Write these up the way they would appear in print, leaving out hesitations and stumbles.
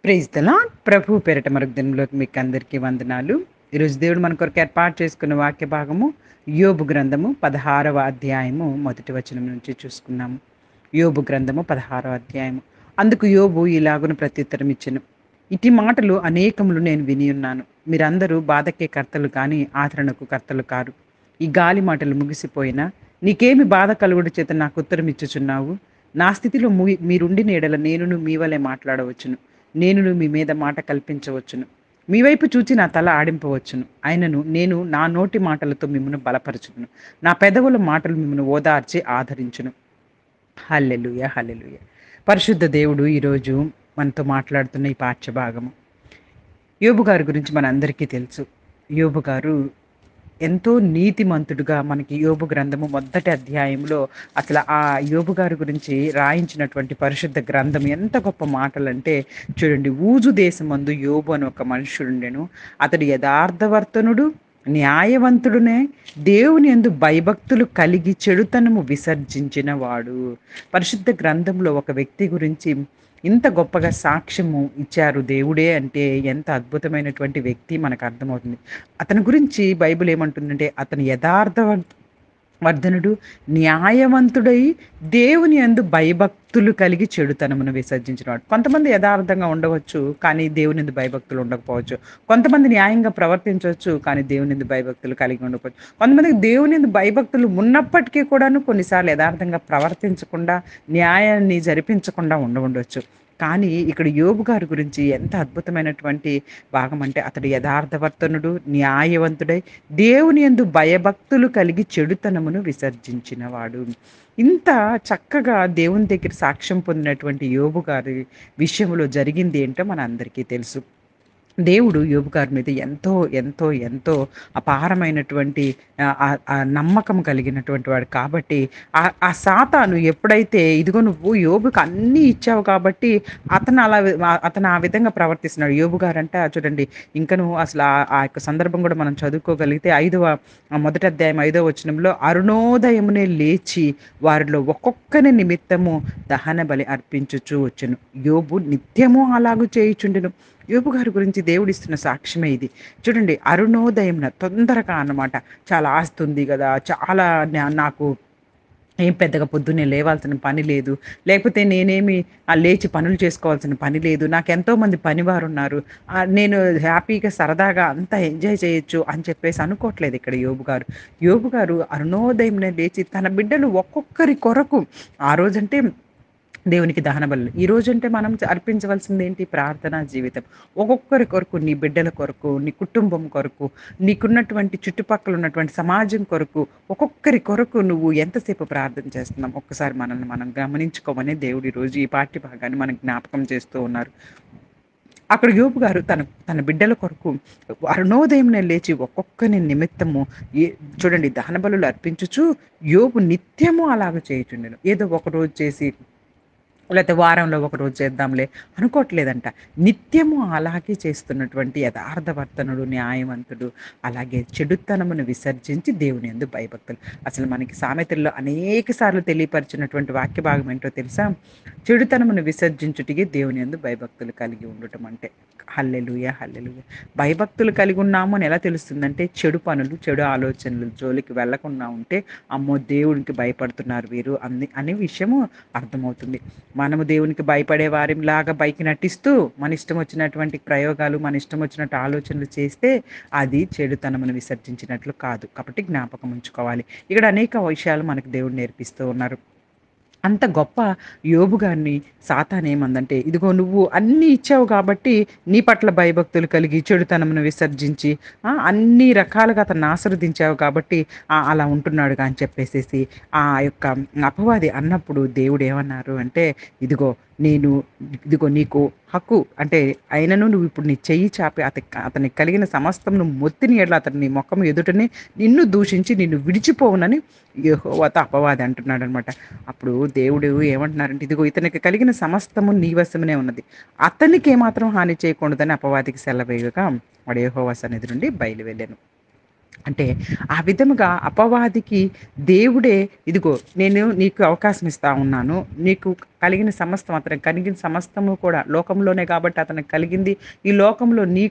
Praise the lord. ప్రభు పేరిట మరొక దినంలోకి మీకు అందరికీ వందనాలు. ఈరోజు దేవుడు మన కొరకు ఏర్పాటు చేసుకున్న వాక్య భాగము యోబు గ్రంథము 16వ అధ్యాయము మొదటి వచనం నుంచి చూసుకున్నాము. యోబు గ్రంథము 16వ అధ్యాయము. అందుకు యోబు ఇలాగున ప్రత్యుత్తరం ఇచ్చెను. ఇట్టి మాటలు అనేకములు నేను విని ఉన్నాను. మీరందరూ బాధకే కర్తలు కానీ ఆదరణకు కర్తలు కారు. ఈ గాలి మాటలు ముగిసిపోయినా నీకేమి బాధ కలుగుడు చేత నాకు ఉత్తరం ఇచ్చుచున్నావు? నా స్థితిలో మీరుండిన ఎడల నేనును మీ వలె మాట్లాడవచ్చును. నేనును మీ మీద మాట కల్పించవచ్చును. మీ వైపు చూచి నా తల ఆడింపవచ్చును. అయినను నేను నా నోటి మాటలతో మిమ్మల్ని బలపరచును. నా పెదవుల మాటలు మిమ్మల్ని ఓదార్చి ఆదరించును. హల్లెలూయా, హల్లెలూయా. పరిశుద్ధ దేవుడు ఈరోజు మనతో మాట్లాడుతున్న ఈ పాఠ్య భాగము. యోబు గారి గురించి మనందరికీ తెలుసు. యోబు గారు ఎంతో నీతిమంతుడుగా మనకి యోబు గ్రంథము మొదటి అధ్యాయంలో అసలు ఆ యోబు గారి గురించి రాయించినటువంటి పరిశుద్ధ గ్రంథం ఎంత గొప్ప మాటలంటే చూడండి, ఊజు దేశమందు యోబు అని ఒక మనుషుడుండెను. అతడు యథార్థవర్తనుడు, న్యాయవంతుడునే, దేవుని యందు భయభక్తులు కలిగి చెడుతనము విసర్జించిన వాడు. పరిశుద్ధ గ్రంథంలో ఒక వ్యక్తి గురించి ఇంత గొప్పగా సాక్ష్యము ఇచ్చారు దేవుడే అంటే ఎంత అద్భుతమైనటువంటి వ్యక్తి మనకు అర్థమవుతుంది. అతని గురించి బైబిల్ ఏమంటుందంటే అతను వర్ధనుడు, న్యాయవంతుడై దేవుని యందు భయభక్తులు కలిగి చెడుతనమును విసర్జించినవాడు. కొంతమంది యథార్థంగా ఉండవచ్చు, కానీ దేవుని యందు భయభక్తులు ఉండకపోవచ్చు. కొంతమంది న్యాయంగా ప్రవర్తించవచ్చు, కానీ దేవుని యందు భయభక్తులు కలిగి ఉండకపోవచ్చు. కొంతమందికి దేవుని యందు భయభక్తులు ఉన్నప్పటికీ కూడాను కొన్నిసార్లు యథార్థంగా ప్రవర్తించకుండా, న్యాయాన్ని జరిపించకుండా ఉండవచ్చు. కానీ ఇక్కడ యోబు గారి గురించి ఎంత అద్భుతమైనటువంటి భాగం అంటే అతడు యథార్థవర్తనుడు, న్యాయవంతుడై దేవుని యందు భయభక్తులు కలిగి చెడుతనమును విసర్జించినవాడు. ఇంత చక్కగా దేవుని దగ్గర సాక్ష్యం పొందినటువంటి యోబు గారి విషయంలో జరిగింది ఏంటో మన అందరికీ తెలుసు. దేవుడు యోబు గారి మీద ఎంతో ఎంతో ఎంతో అపారమైనటువంటి ఆ నమ్మకం కలిగినటువంటి వాడు కాబట్టి ఆ సాతాను ఎప్పుడైతే ఇదిగో నువ్వు యోబుకి అన్నీ ఇచ్చావు కాబట్టి అతను ఆ విధంగా ప్రవర్తిస్తున్నాడు. యోబు గారంట చూడండి, ఇంకను అసలు ఆ యొక్క సందర్భం కూడా మనం చదువుకోగలిగితే మొదటి అధ్యాయం 5వ వచనంలో అరుణోదయమునే లేచి వారిలో ఒక్కొక్కని నిమిత్తము దహన బలి అర్పించుచూ వచ్చెను. యోబు నిత్యము అలాగు చేయుచుండెను. యోబు గారి గురించి దేవుడిస్తున్న సాక్ష్యమే ఇది. చూడండి, అరుణోదయంన తొందరగా అన్నమాట. చాలా ఆస్తి ఉంది కదా, చాలా నాకు ఏం పెద్దగా పొద్దున్నే లేవాల్సిన పని లేదు, లేకపోతే నేనేమి లేచి పనులు చేసుకోవాల్సిన పని లేదు, నాకు ఎంతోమంది పనివారున్నారు, నేను హ్యాపీగా సరదాగా అంతా ఎంజాయ్ చేయొచ్చు అని చెప్పేసి అనుకోవట్లేదు ఇక్కడ యోబు గారు. యోబు గారు అరుణోదయంనే లేచి తన బిడ్డలు ఒక్కొక్కరి కొరకు ఆ రోజంటే దేవునికి దహన బలులు. ఈ రోజంటే మనం అర్పించవలసింది ఏంటి? ప్రార్థనా జీవితం. ఒక్కొక్కరి కొరకు, నీ బిడ్డల కొరకు, నీ కుటుంబం కొరకు, నీకున్నటువంటి చుట్టుపక్కల ఉన్నటువంటి సమాజం కొరకు, ఒక్కొక్కరి కొరకు నువ్వు ఎంతసేపు ప్రార్థన చేస్తున్నాం ఒక్కసారి మనల్ని మనం గమనించుకోమని దేవుడు ఈరోజు ఈ పాఠ్య భాగాన్ని మనకు జ్ఞాపకం చేస్తూ ఉన్నారు. అక్కడ యోబు గారు తన బిడ్డల కొరకు అరుణోదయంనే లేచి ఒక్కొక్కని నిమిత్తము చూడండి దహన బలులు అర్పించుచు యోబు నిత్యము అలాగ చేయుచుండెను. ఏదో ఒక రోజు చేసి లేకపోతే వారంలో ఒక రోజు చేద్దాంలే అనుకోవట్లేదంట. నిత్యము అలాగే చేస్తున్నటువంటి యథార్థవర్తనుడు, న్యాయవంతుడు, అలాగే చెడుతనమును విసర్జించి దేవుని యందు భయభక్తులు. అసలు మనకి సామెతల్లో అనేక సార్లు తెలియపరిచినటువంటి వాక్య భాగం ఏంటో తెలుసా? చెడుతనమును విసర్జించుటికి దేవుని యందు భయభక్తులు కలిగి ఉండటం అంటే. హల్లెలూయా, హల్లెలూయా. భయభక్తులు కలిగి ఉన్నాము అని ఎలా తెలుస్తుందంటే చెడు పనులు, చెడు ఆలోచనలు జోలికి వెళ్లకుండా ఉంటే అమ్మో దేవునికి భయపడుతున్నారు వీరు అనే విషయము అర్థమవుతుంది. మనము దేవునికి భయపడే వారిలాగా పైకి నటిస్తూ మన ఇష్టం వచ్చినటువంటి ప్రయోగాలు, మన ఇష్టం వచ్చినట్టు ఆలోచనలు చేస్తే అది చెడుతనమును విసర్జించినట్లు కాదు. కాబట్టి జ్ఞాపకం ఉంచుకోవాలి. ఇక్కడ అనేక విషయాలు మనకు దేవుడు నేర్పిస్తూ ఉన్నారు. అంత గొప్ప యోబు గారిని సాతాను ఏమందంటే, ఇదిగో నువ్వు అన్నీ ఇచ్చావు కాబట్టి నీ పట్ల భయభక్తులు కలిగి చెడుతనమును విసర్జించి అన్ని రకాలుగా అతన్ని ఆశీర్వదించావు కాబట్టి అలా ఉంటున్నాడుగా అని చెప్పేసేసి ఆ యొక్క అపవాది అన్నప్పుడు దేవుడు ఏమన్నారు అంటే, ఇదిగో ఇదిగో నీకు హక్కు అంటే అయినను నువ్వు ఇప్పుడు నీ చెయ్యి చాపి అతనికి కలిగిన సమస్తం నువ్వు మొత్తిని ఎడల అతను నీ ముఖం ఎదుటనే నిన్ను దూషించి నిన్ను విడిచిపోవునని యెహోవాతో అపవాది అంటున్నాడు అనమాట. అప్పుడు దేవుడు ఏమంటున్నారంటే, ఇదిగో ఇతనికి కలిగిన సమస్తము నీ వశమునే ఉన్నది, అతనికి ఏమాత్రం హాని చేయకూడదని అపవాదికి సెలవేయగా వాడు యెహోవా సన్నిధి నుండి బయలు వెళ్ళాను. అంటే ఆ విధముగా అపవాదికి దేవుడే ఇదిగో నేను నీకు అవకాశం ఇస్తా ఉన్నాను, నీకు కలిగిన సమస్తం, అతనికి కలిగిన సమస్తము కూడా లోకంలోనే కాబట్టి అతనికి కలిగింది. ఈ లోకంలో నీ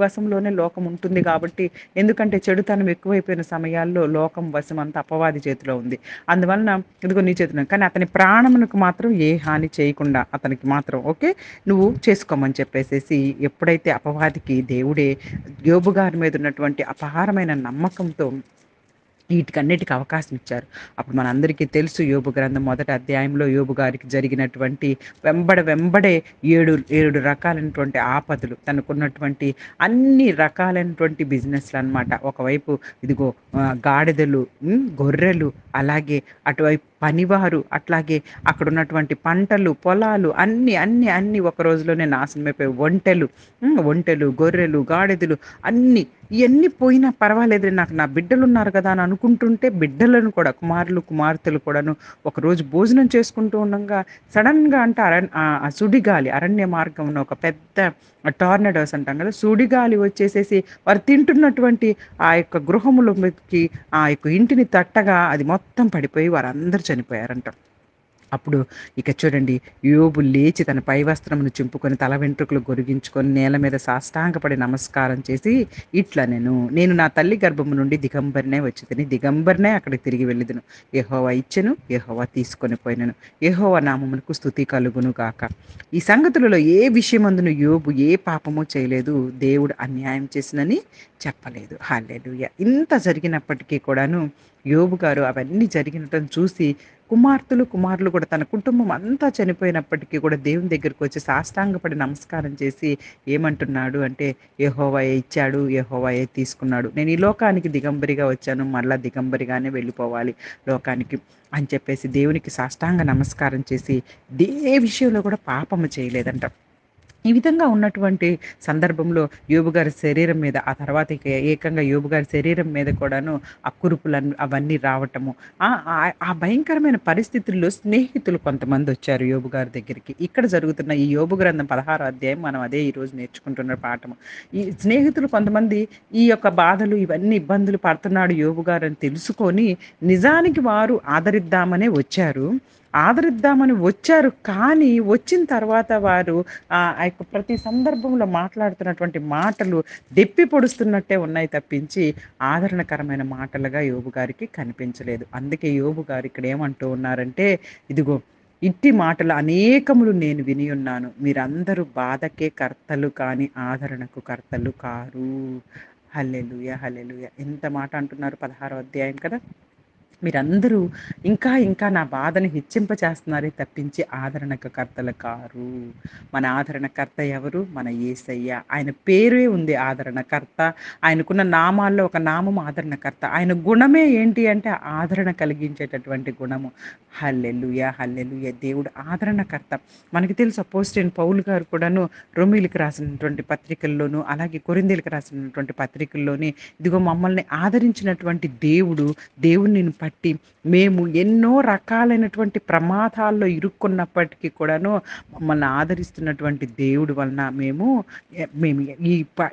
వశంలోనే లోకం ఉంటుంది కాబట్టి, ఎందుకంటే చెడుతనం ఎక్కువైపోయిన సమయాల్లో లోకం వశం అంతా అపవాది చేతిలో ఉంది. అందువలన ఇదిగో నీ చేతిలో కానీ అతని ప్రాణమునకు మాత్రం ఏ హాని చేయకుండా అతనికి మాత్రం ఓకే. నువ్వు చేసుకోమని చెప్పేసేసి ఎప్పుడైతే అపవాదికి దేవుడే యోబు గారి మీద ఉన్నటువంటి అపారమైన నమ్మకంతో వీటికన్నిటికి అవకాశం ఇచ్చారు. అప్పుడు మనందరికీ తెలుసు యోబు గ్రంథం మొదటి అధ్యాయంలో యోబు గారికి జరిగినటువంటి వెంబడే 7 రకాలైనటువంటి ఆపదలు, తనకున్నటువంటి అన్ని రకాలైనటువంటి బిజినెస్‌లనమాట. ఒకవైపు ఇదిగో గాడిదలు, గొర్రెలు, అలాగే అటువైపు పనివారు, అట్లాగే అక్కడున్నటువంటి పంటలు, పొలాలు అన్నీ ఒక రోజులోనే నాశనమైపోయాయి. ఒంటెలు, గొర్రెలు, గాడిదలు అన్నీ. ఇయన్నీ పోయినా పర్వాలేదు నాకు నా బిడ్డలున్నారు కదా అని అనుకుంటుంటే బిడ్డలను కూడా కుమార్తెలు కూడాను ఒకరోజు భోజనం చేసుకుంటూ ఉండంగా సడన్‌గా అంటే ఆ సుడిగాలి అరణ్య మార్గంలో ఒక పెద్ద టోర్నడోస్ అంటాం కదా! సుడిగాలి వచ్చేసేసి వారు తింటున్నటువంటి ఆ యొక్క గృహములో మీదకి ఆ యొక్క ఇంటిని తట్టగా అది మొత్తం పడిపోయి వారందరూ చనిపోయారంట. అప్పుడు ఇక చూడండి యోబు లేచి తన పై వస్త్రమును చింపుకొని తల వెంట్రుకలు గొరిగించుకొని నేల మీద సాష్టాంగపడి నమస్కారం చేసి ఇట్లా నేను నా తల్లి గర్భము నుండి దిగంబరినే వచ్చితిని, దిగంబరినే అక్కడికి తిరిగి వెళ్ళిదును. యెహోవా ఇచ్చెను, యెహోవా తీసుకొని పోయినను, యెహోవా నామమునకు స్తుతి కలుగును గాక. ఈ సంగతులలో ఏ విషయమందును యోబు ఏ పాపము చేయలేదు, దేవుడు అన్యాయం చేసినని చెప్పలేదు. హల్లెలూయా. ఇంత జరిగినప్పటికీ కూడాను యోబు గారు అవన్నీ జరిగినటం చూసి కుమారులు కూడా తన కుటుంబం అంతా చనిపోయినప్పటికీ కూడా దేవుని దగ్గరికి వచ్చి సాష్టాంగపడి నమస్కారం చేసి ఏమంటున్నాడు అంటే, యెహోవాయే ఇచ్చాడు, యెహోవాయే తీసుకున్నాడు. నేను ఈ లోకానికి దిగంబరిగా వచ్చాను, మరలా దిగంబరిగానే వెళ్ళిపోవాలి లోకానికి అని చెప్పేసి దేవునికి సాష్టాంగ నమస్కారం చేసి ఏ విషయంలో కూడా పాపము చేయలేదంట. ఈ విధంగా ఉన్నటువంటి సందర్భంలో యోబు గారి శరీరం మీద ఆ తర్వాత ఇక ఏకంగా యోబు గారి శరీరం మీద కూడాను ఆ కురుపులన్నీ అవన్నీ రావటము. ఆ భయంకరమైన పరిస్థితుల్లో స్నేహితులు కొంతమందొచ్చారు యోబు గారి దగ్గరికి. ఇక్కడ జరుగుతున్న ఈ యోబు గ్రంథం 16 అధ్యాయం మనం అదే ఈరోజు నేర్చుకుంటున్న పాఠము. ఈ స్నేహితులు కొంతమంది ఈ యొక్క బాధలు ఇవన్నీ ఇబ్బందులు పడుతున్నాడు యోబు గారని తెలుసుకొని నిజానికి వారు ఆదరిద్దామని వచ్చారు. కానీ వచ్చిన తర్వాత వారు ఆ యొక్క ప్రతి సందర్భంలో మాట్లాడుతున్నటువంటి మాటలు దెప్పి పొడుస్తున్నట్టే ఉన్నాయి తప్పించి ఆదరణకరమైన మాటలుగా యోబు గారికి కనిపించలేదు. అందుకే యోబు గారు ఇక్కడ ఏమంటూ ఉన్నారంటే, ఇదిగో ఇట్టి మాటలు అనేకములు నేను వినియున్నాను. మీరందరూ బాధకే కర్తలు కానీ ఆదరణకు కర్తలు కారు. హల్లెలూయా! హల్లెలూయా! ఎంత మాట అంటున్నారు 16వ అధ్యాయం కదా! మీరందరూ ఇంకా నా బాధను హెచ్చింపచేస్తున్నారే తప్పించి ఆదరణకు కర్తలు కారు. మన ఆదరణకర్త ఎవరు? మన యేసయ్య. ఆయన పేరే ఉంది ఆదరణకర్త. ఆయనకున్న నామాల్లో ఒక నామం ఆదరణకర్త. ఆయన గుణమే ఏంటి అంటే ఆదరణ కలిగించేటటువంటి గుణము. హల్లెలూయా! హల్లెలూయా! దేవుడు ఆదరణకర్త. మనకి తెలుసు అపోస్తలుడైన పౌలు గారు కూడాను రోమీయులకు రాసినటువంటి పత్రికల్లోను, అలాగే కొరింథీయులకు రాసినటువంటి పత్రికల్లోని ఇదిగో మమ్మల్ని ఆదరించినటువంటి దేవుడిని బట్టి మేము ఎన్నో రకాలైనటువంటి ప్రమాదాల్లో ఇరుక్కున్నప్పటికీ కూడాను మమ్మల్ని ఆదరిస్తున్నటువంటి దేవుడి వలన మేము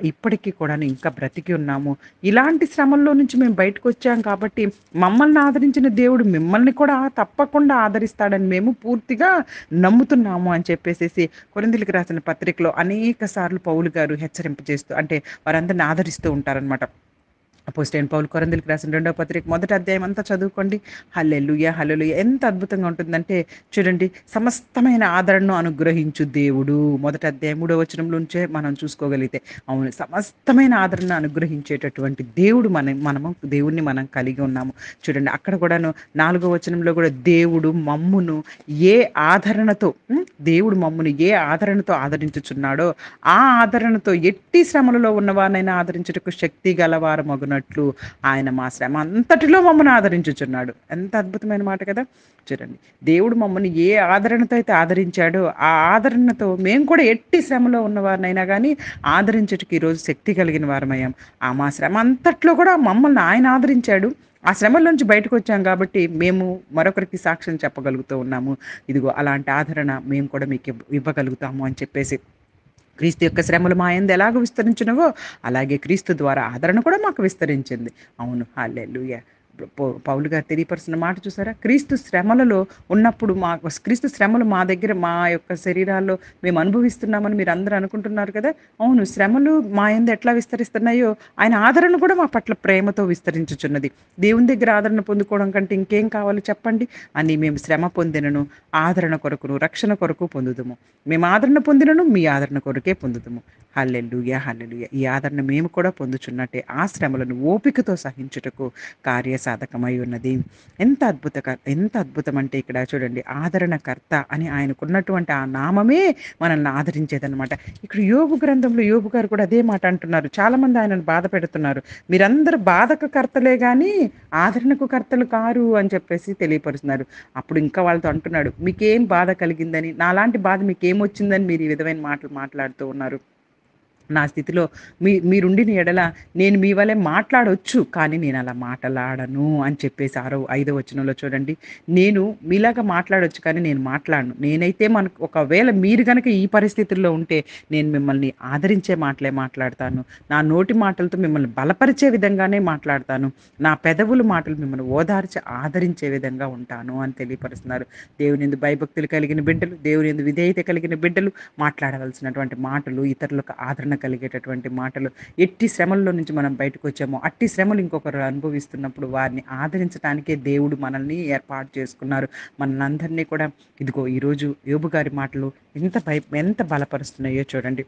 ఇప్పటికీ కూడాను ఇంకా బ్రతికి ఉన్నాము. ఇలాంటి శ్రమల్లో నుంచి మేము బయటకు వచ్చాం కాబట్టి మమ్మల్ని ఆదరించిన దేవుడు మిమ్మల్ని కూడా తప్పకుండా ఆదరిస్తాడని మేము పూర్తిగా నమ్ముతున్నాము అని చెప్పేసేసి కొరింథీయులకు రాసిన పత్రికలో అనేక సార్లు పౌలు గారు హెచ్చరింపజేస్తూ అంటే వారందరిని ఆదరిస్తూ ఉంటారనమాట. అపోస్తలుడైన పౌలు కొరింథీయులకు రాసిన 2వ పత్రిక మొదటి అధ్యాయం అంతా చదువుకోండి. హల్లెలూయా! హల్లెలూయా! ఎంత అద్భుతంగా ఉంటుందంటే చూడండి, సమస్తమైన ఆదరణను అనుగ్రహించు దేవుడు. మొదటి అధ్యాయం 3వ వచనంలో నుంచే మనం చూసుకోగలిగితే అవును, సమస్తమైన ఆదరణను అనుగ్రహించేటటువంటి దేవుడు మనము దేవుడిని మనం కలిగి ఉన్నాము. చూడండి అక్కడ కూడాను 4వ వచనంలో కూడా దేవుడు మమ్మును ఏ ఆదరణతో ఆదరించుచున్నాడో ఆ ఆదరణతో ఎట్టి శ్రమలలో ఉన్నవారినైనా ఆదరించుటకు శక్తి గలవారమగునట్లు ఆయన మా శ్రమ అంతటిలో మమ్మల్ని ఆదరించుచున్నాడు. ఎంత అద్భుతమైన మాట కదా! చూడండి, దేవుడు మమ్మల్ని ఏ ఆదరణతో అయితే ఆదరించాడో ఆ ఆదరణతో మేము కూడా ఎట్టి శ్రమలో ఉన్నవారినైనా కానీ ఆదరించుటకు ఈరోజు శక్తి కలిగిన వారమయ్యాం. మా శ్రమ అంతట్లో కూడా మమ్మల్ని ఆయన ఆదరించాడు. ఆ శ్రమల నుంచి బయటకు వచ్చాం కాబట్టి మేము మరొకరికి సాక్ష్యం చెప్పగలుగుతూ ఉన్నాము. ఇదిగో అలాంటి ఆదరణ మేము కూడా మీకు ఇవ్వగలుగుతాము అని చెప్పేసి క్రీస్తు యొక్క శ్రమలు మా యందు ఎలాగ విస్తరించినవో అలాగే క్రీస్తు ద్వారా ఆదరణ కూడా మాకు విస్తరించింది. అవును, హల్లెలూయా! పౌలు గారు తెలియపరుస్తున్న మాట చూసారా? క్రీస్తు శ్రమలలో ఉన్నప్పుడు క్రీస్తు శ్రమలు మా దగ్గర మా యొక్క శరీరాల్లో మేము అనుభవిస్తున్నామని మీరందరూ అనుకుంటున్నారు కదా! అవును. శ్రమలు మా యందు ఎట్లా విస్తరిస్తున్నాయో, ఆయన ఆదరణ కూడా మా పట్ల ప్రేమతో విస్తరించుచున్నది. దేవుని దగ్గర ఆదరణ పొందుకోవడం కంటే ఇంకేం కావాలి చెప్పండి? అని మేము శ్రమ పొందినను, ఆదరణ కొరకును, రక్షణ కొరకు పొందుదుము. మేము ఆదరణ పొందినను, మీ ఆదరణ కొరకే పొందుదుము. హల్లెలూయా! హల్లెలూయా! ఈ ఆదరణ మేము కూడా పొందుచున్నట్టే ఆ శ్రమలను ఓపికతో సహించుటకు కార్యసాధకమై ఉన్నది. ఎంత అద్భుతం అంటే ఇక్కడ చూడండి, ఆదరణకర్త అని ఆయనకున్నటువంటి ఆ నామమే మనల్ని ఆదరించేదనమాట. ఇక్కడ యోబు గ్రంథంలో యోబు గారు కూడా అదే మాట అంటున్నారు. చాలామంది ఆయనను బాధ పెడుతున్నారు. మీరందరూ బాధకు కర్తలే గానీ, ఆదరణకు కర్తలు కారు అని చెప్పేసి తెలియపరుస్తున్నారు. అప్పుడు ఇంకా వాళ్ళతో అంటున్నాడు, మీకేం బాధ కలిగిందని, నాలాంటి బాధ మీకేమొచ్చిందని మీరు ఈ విధమైన మాటలు మాట్లాడుతూ ఉన్నారు. నా స్థితిలో మీరుండిన ఎడల నేను మీ వలె మాట్లాడొచ్చు. కానీ నేనలా మాటలాడను అని చెప్పేసి 5వ వచనంలో చూడండి. నేను మీలాగా మాట్లాడొచ్చు కానీ నేను మాట్లాడను. నేనైతే ఒకవేళ మీరు గనక ఈ పరిస్థితుల్లో ఉంటే నేను మిమ్మల్ని ఆదరించే మాటలే మాట్లాడతాను. నా నోటి మాటలతో మిమ్మల్ని బలపరిచే విధంగానే మాట్లాడతాను. నా పెదవుల మాటలు మిమ్మల్ని ఓదార్చి ఆదరించే విధంగా ఉంటాను అని తెలియపరుస్తున్నారు. దేవుని యందు భయభక్తులు కలిగిన బిడ్డలు, దేవుని యందు విధేయత కలిగిన బిడ్డలు మాట్లాడవలసినటువంటి మాటలు, ఇతరులకు ఆదరణ కలిగేటటువంటి మాటలు. ఎట్టి శ్రమల్లో నుంచి మనం బయటకొచ్చామో, అట్టి శ్రమలు ఇంకొకరు అనుభవిస్తున్నప్పుడు వారిని ఆదరించటానికే దేవుడు మనల్ని ఏర్పాటు చేసుకున్నారు. మనల్నందరినీ కూడా ఇదిగో ఈరోజు యోబు గారి మాటలు ఎంత బలపరుస్తున్నాయో చూడండి.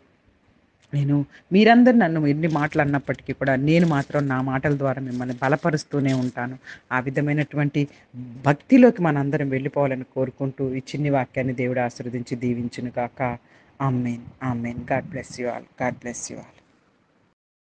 మీరందరూ నన్ను ఎన్ని మాటలు అన్నప్పటికీ కూడా నేను మాత్రం నా మాటల ద్వారా మిమ్మల్ని బలపరుస్తూనే ఉంటాను. ఆ విధమైనటువంటి భక్తిలోకి మనందరం వెళ్ళిపోవాలని కోరుకుంటూ ఈ చిన్ని వాక్యాన్ని దేవుడు ఆశీర్వదించి దీవించును గాక. Amen. Amen. God bless you all. God bless you all.